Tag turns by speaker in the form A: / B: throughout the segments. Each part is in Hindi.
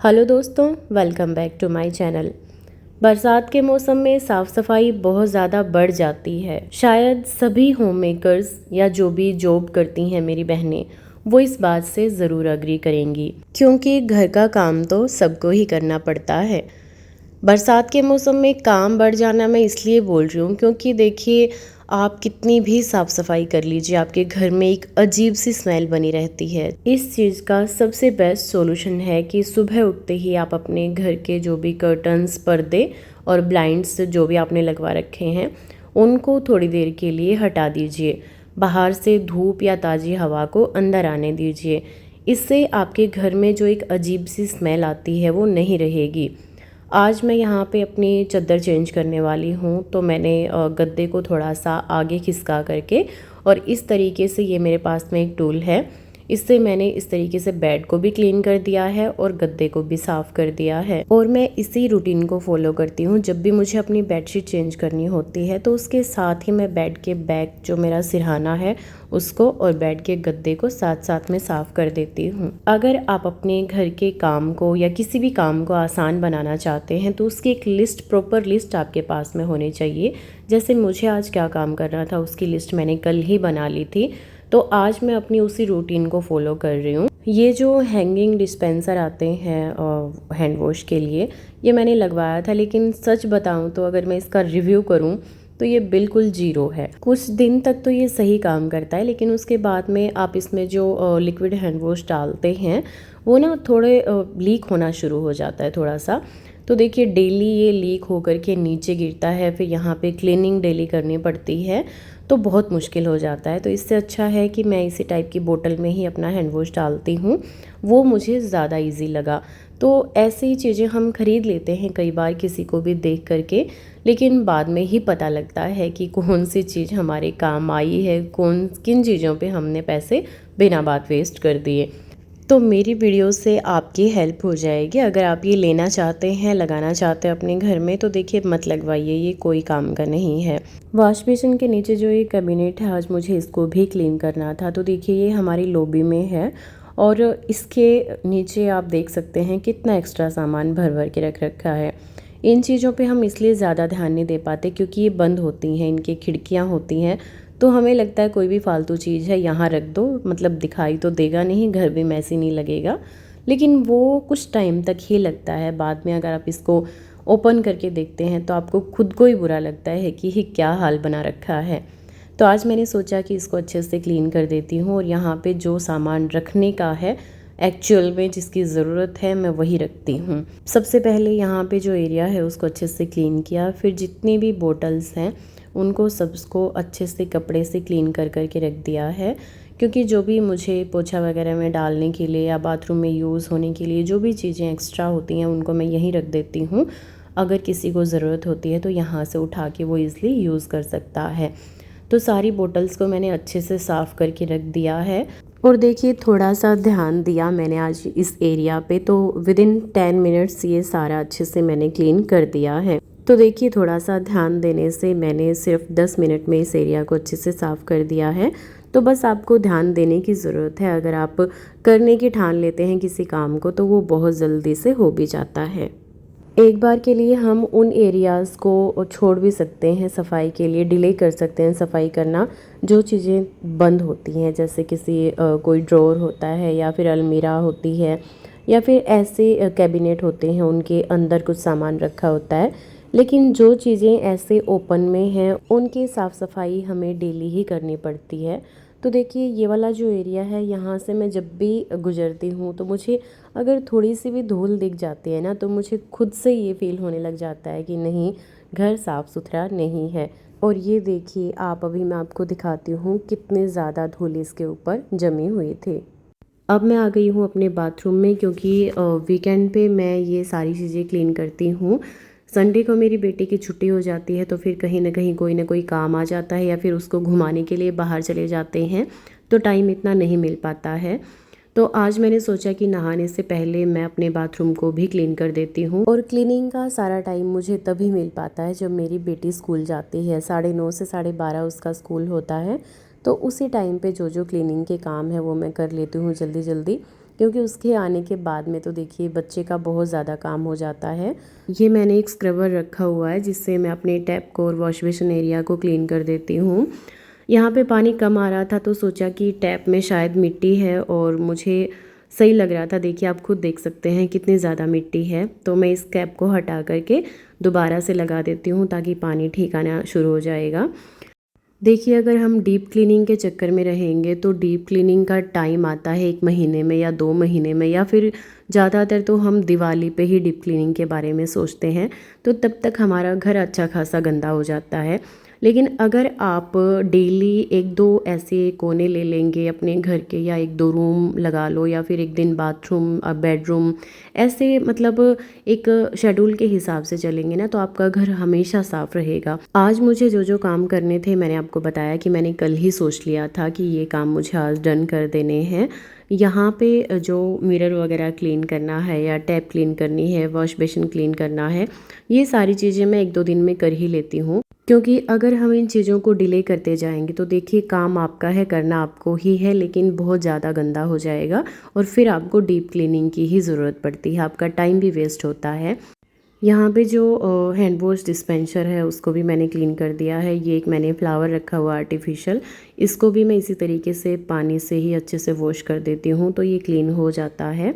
A: हेलो दोस्तों, welcome back to my channel. बरसात के मौसम में साफ़ सफाई बहुत ज़्यादा बढ़ जाती है। शायद सभी होम मेकर्स या जो भी जॉब करती हैं मेरी बहनें, वो इस बात से ज़रूर अग्री करेंगी, क्योंकि घर का काम तो सबको ही करना पड़ता है। बरसात के मौसम में काम बढ़ जाना मैं इसलिए बोल रही हूँ क्योंकि देखिए, आप कितनी भी साफ़ सफाई कर लीजिए, आपके घर में एक अजीब सी स्मेल बनी रहती है। इस चीज़ का सबसे बेस्ट सॉल्यूशन है कि सुबह उठते ही आप अपने घर के जो भी कर्टन्स, पर्दे और ब्लाइंड्स जो भी आपने लगवा रखे हैं, उनको थोड़ी देर के लिए हटा दीजिए। बाहर से धूप या ताज़ी हवा को अंदर आने दीजिए। इससे आपके घर में जो एक अजीब सी स्मेल आती है वो नहीं रहेगी। आज मैं यहाँ पे अपनी चादर चेंज करने वाली हूँ, तो मैंने गद्दे को थोड़ा सा आगे खिसका करके, और इस तरीके से ये मेरे पास में एक टूल है, इससे मैंने इस तरीके से बेड को भी क्लीन कर दिया है और गद्दे को भी साफ़ कर दिया है। और मैं इसी रूटीन को फॉलो करती हूँ। जब भी मुझे अपनी बेडशीट चेंज करनी होती है तो उसके साथ ही मैं बेड के बैक जो मेरा सिरहाना है उसको और बेड के गद्दे को साथ साथ में साफ़ कर देती हूँ। अगर आप अपने घर के काम को या किसी भी काम को आसान बनाना चाहते हैं तो उसकी एक लिस्ट, प्रॉपर लिस्ट आपके पास में होनी चाहिए। जैसे मुझे आज क्या काम करना था उसकी लिस्ट मैंने कल ही बना ली थी, तो आज मैं अपनी उसी रूटीन को फॉलो कर रही हूँ। ये जो हैंगिंग डिस्पेंसर आते हैं हैंड वॉश के लिए, ये मैंने लगवाया था, लेकिन सच बताऊँ तो अगर मैं इसका रिव्यू करूँ तो ये बिल्कुल जीरो है। कुछ दिन तक तो ये सही काम करता है, लेकिन उसके बाद में आप इसमें जो लिक्विड हैंड वॉश डालते हैं वो ना थोड़े लीक होना शुरू हो जाता है थोड़ा सा। तो देखिए, डेली ये लीक होकर के नीचे गिरता है, फिर यहाँ पे क्लीनिंग डेली करनी पड़ती है, तो बहुत मुश्किल हो जाता है। तो इससे अच्छा है कि मैं इसी टाइप की बोतल में ही अपना हैंड वॉश डालती हूँ, वो मुझे ज़्यादा इजी लगा। तो ऐसी ही चीज़ें हम खरीद लेते हैं कई बार किसी को भी देख करके, लेकिन बाद में ही पता लगता है कि कौन सी चीज़ हमारे काम आई है, किन चीज़ों पे हमने पैसे बिना बात वेस्ट कर दिए। तो मेरी वीडियो से आपकी हेल्प हो जाएगी। अगर आप ये लेना चाहते हैं, लगाना चाहते हैं अपने घर में, तो देखिए मत लगवाइए, ये कोई काम का नहीं है। वॉश बेसिन के नीचे जो ये कैबिनेट है, आज मुझे इसको भी क्लीन करना था। तो देखिए, ये हमारी लॉबी में है और इसके नीचे आप देख सकते हैं कितना एक्स्ट्रा सामान भर भर के रख रखा है। इन चीज़ों पे हम इसलिए ज़्यादा ध्यान नहीं दे पाते क्योंकि ये बंद होती हैं, इनकी खिड़कियाँ होती हैं, तो हमें लगता है कोई भी फालतू चीज़ है यहाँ रख दो, मतलब दिखाई तो देगा नहीं, घर भी मैसी नहीं लगेगा। लेकिन वो कुछ टाइम तक ही लगता है, बाद में अगर आप इसको ओपन करके देखते हैं तो आपको खुद को ही बुरा लगता है कि ये क्या हाल बना रखा है। तो आज मैंने सोचा कि इसको अच्छे से क्लीन कर देती हूँ और यहाँ पे जो सामान रखने का है, एक्चुअल में जिसकी ज़रूरत है, मैं वही रखती हूँ। सबसे पहले यहाँ पे जो एरिया है उसको अच्छे से क्लीन किया, फिर जितनी भी बोटल्स हैं उनको सबको अच्छे से कपड़े से क्लीन कर कर के रख दिया है, क्योंकि जो भी मुझे पोछा वगैरह में डालने के लिए या बाथरूम में यूज़ होने के लिए जो भी चीज़ें एक्स्ट्रा होती हैं उनको मैं यहीं रख देती हूँ। अगर किसी को ज़रूरत होती है तो यहाँ से उठा के वो ईज़िली यूज़ कर सकता है। तो सारी बोतल्स को मैंने अच्छे से साफ़ करके रख दिया है। और देखिए, थोड़ा सा ध्यान दिया मैंने आज इस एरिया पे, तो विदिन 10 मिनट्स ये सारा अच्छे से मैंने क्लीन कर दिया है। तो देखिए, थोड़ा सा ध्यान देने से मैंने सिर्फ 10 मिनट में इस एरिया को अच्छे से साफ़ कर दिया है। तो बस आपको ध्यान देने की ज़रूरत है। अगर आप करने की ठान लेते हैं किसी काम को तो वो बहुत जल्दी से हो भी जाता है। एक बार के लिए हम उन एरियाज़ को छोड़ भी सकते हैं सफाई के लिए, डिले कर सकते हैं सफाई करना, जो चीज़ें बंद होती हैं, जैसे कोई ड्रॉर होता है या फिर अलमीरा होती है या फिर ऐसे कैबिनेट होते हैं उनके अंदर कुछ सामान रखा होता है। लेकिन जो चीज़ें ऐसे ओपन में हैं उनकी साफ़ सफाई हमें डेली ही करनी पड़ती है। तो देखिए, ये वाला जो एरिया है, यहाँ से मैं जब भी गुजरती हूँ तो मुझे अगर थोड़ी सी भी धूल दिख जाती है ना, तो मुझे खुद से ये फील होने लग जाता है कि नहीं, घर साफ़ सुथरा नहीं है। और ये देखिए, अभी मैं आपको दिखाती हूँ कितने ज़्यादा धूल इसके ऊपर जमी हुई थी। अब मैं आ गई हूँ अपने बाथरूम में, क्योंकि वीकेंड पे मैं ये सारी चीज़ें क्लीन करती हूँ। संडे को मेरी बेटी की छुट्टी हो जाती है, तो फिर कहीं ना कोई काम आ जाता है या फिर उसको घुमाने के लिए बाहर चले जाते हैं, तो टाइम इतना नहीं मिल पाता है। तो आज मैंने सोचा कि नहाने से पहले मैं अपने बाथरूम को भी क्लीन कर देती हूँ। और क्लीनिंग का सारा टाइम मुझे तभी मिल पाता है जब मेरी बेटी स्कूल जाती है। 9:30 से 12:30 उसका स्कूल होता है, तो उसी टाइम पे जो जो क्लीनिंग के काम है वो मैं कर लेती हूँ जल्दी जल्दी, क्योंकि उसके आने के बाद में तो देखिए बच्चे का बहुत ज़्यादा काम हो जाता है। ये मैंने एक स्क्रबर रखा हुआ है जिससे मैं अपने टैप को और वॉश बेसिन एरिया को क्लीन कर देती हूँ। यहाँ पे पानी कम आ रहा था तो सोचा कि टैप में शायद मिट्टी है और मुझे सही लग रहा था। देखिए आप खुद देख सकते हैं कितनी ज़्यादा मिट्टी है, तो मैं इस कैप को हटा करके दोबारा से लगा देती हूँ ताकि पानी ठीक आना शुरू हो जाएगा। देखिए अगर हम डीप क्लीनिंग के चक्कर में रहेंगे तो डीप क्लीनिंग का टाइम आता है 1 महीने में या 2 महीने में, या फिर ज़्यादातर तो हम दिवाली पे ही डीप क्लीनिंग के बारे में सोचते हैं, तो तब तक हमारा घर अच्छा खासा गंदा हो जाता है। लेकिन अगर आप डेली 1-2 ऐसे कोने ले लेंगे अपने घर के, या 1-2 रूम लगा लो, या फिर एक दिन बाथरूम बेडरूम, ऐसे मतलब एक शेड्यूल के हिसाब से चलेंगे ना तो आपका घर हमेशा साफ़ रहेगा। आज मुझे जो जो काम करने थे मैंने आपको बताया कि मैंने कल ही सोच लिया था कि ये काम मुझे आज डन कर देने हैं। यहाँ पे जो मिरर वगैरह क्लीन करना है या टैप क्लीन करनी है, वॉश बेसिन क्लीन करना है, ये सारी चीज़ें मैं 1-2 दिन में कर ही लेती हूँ। क्योंकि अगर हम इन चीज़ों को डिले करते जाएंगे तो देखिए काम आपका है, करना आपको ही है, लेकिन बहुत ज़्यादा गंदा हो जाएगा और फिर आपको डीप क्लीनिंग की ही ज़रूरत पड़ती है, आपका टाइम भी वेस्ट होता है। यहाँ पे जो हैंड वॉश डिस्पेंसर है उसको भी मैंने क्लीन कर दिया है। ये एक मैंने फ्लावर रखा हुआ आर्टिफिशियल, इसको भी मैं इसी तरीके से पानी से ही अच्छे से वॉश कर देती हूँ तो ये क्लीन हो जाता है।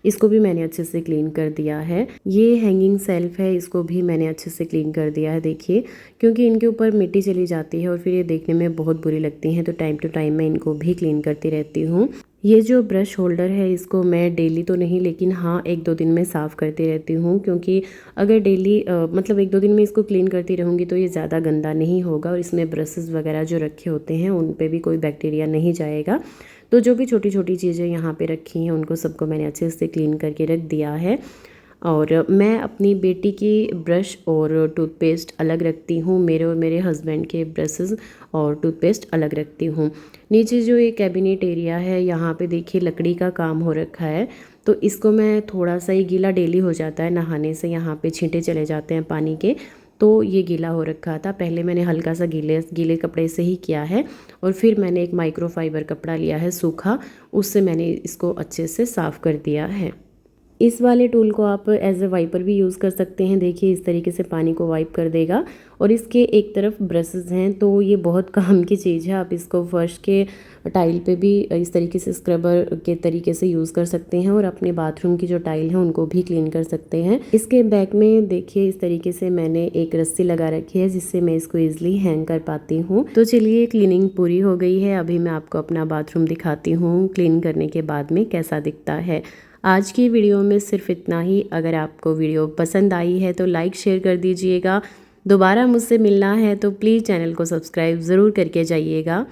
A: इसको भी मैंने अच्छे से क्लीन कर दिया है। ये हैंगिंग सेल्फ है, इसको भी मैंने अच्छे से क्लीन कर दिया है देखिए, क्योंकि इनके ऊपर मिट्टी चली जाती है और फिर ये देखने में बहुत बुरी लगती हैं, तो टाइम टू टाइम मैं इनको भी क्लीन करती रहती हूँ। ये जो ब्रश होल्डर है इसको मैं डेली तो नहीं, लेकिन हाँ 1-2 दिन में साफ़ करती रहती हूँ, क्योंकि अगर डेली मतलब 1-2 दिन में इसको क्लीन करती रहूँगी तो ये ज़्यादा गंदा नहीं होगा और इसमें ब्रशेज़ वगैरह जो रखे होते हैं उन पे भी कोई बैक्टीरिया नहीं जाएगा। तो जो भी छोटी छोटी चीज़ें यहाँ पे रखी हैं उनको सबको मैंने अच्छे से क्लीन करके रख दिया है। और मैं अपनी बेटी की ब्रश और टूथपेस्ट अलग रखती हूँ, मेरे और मेरे हस्बैंड के ब्रशेज़ और टूथपेस्ट अलग रखती हूँ। नीचे जो ये कैबिनेट एरिया है यहाँ पे देखिए लकड़ी का काम हो रखा है, तो इसको मैं थोड़ा सा ही गीला डेली हो जाता है नहाने से, यहाँ पे छींटे चले जाते हैं पानी के, तो ये गीला हो रखा था। पहले मैंने हल्का सा गीले गीले कपड़े से ही किया है और फिर मैंने एक माइक्रोफाइबर कपड़ा लिया है सूखा, उससे मैंने इसको अच्छे से साफ़ कर दिया है। इस वाले टूल को आप एज ए वाइपर भी यूज़ कर सकते हैं। देखिए इस तरीके से पानी को वाइप कर देगा और इसके एक तरफ ब्रशेज़ हैं, तो ये बहुत काम की चीज़ है। आप इसको फर्श के टाइल पे भी इस तरीके से स्क्रबर के तरीके से यूज़ कर सकते हैं और अपने बाथरूम की जो टाइल है उनको भी क्लीन कर सकते हैं। इसके बैक में देखिए इस तरीके से मैंने एक रस्सी लगा रखी है जिससे मैं इसको ईजिली हैंग कर पाती हूँ। तो चलिए क्लीनिंग पूरी हो गई है, अभी मैं आपको अपना बाथरूम दिखाती हूँ क्लीन करने के बाद में कैसा दिखता है। आज की वीडियो में सिर्फ इतना ही। अगर आपको वीडियो पसंद आई है तो लाइक शेयर कर दीजिएगा। दोबारा मुझसे मिलना है तो प्लीज़ चैनल को सब्सक्राइब ज़रूर करके जाइएगा।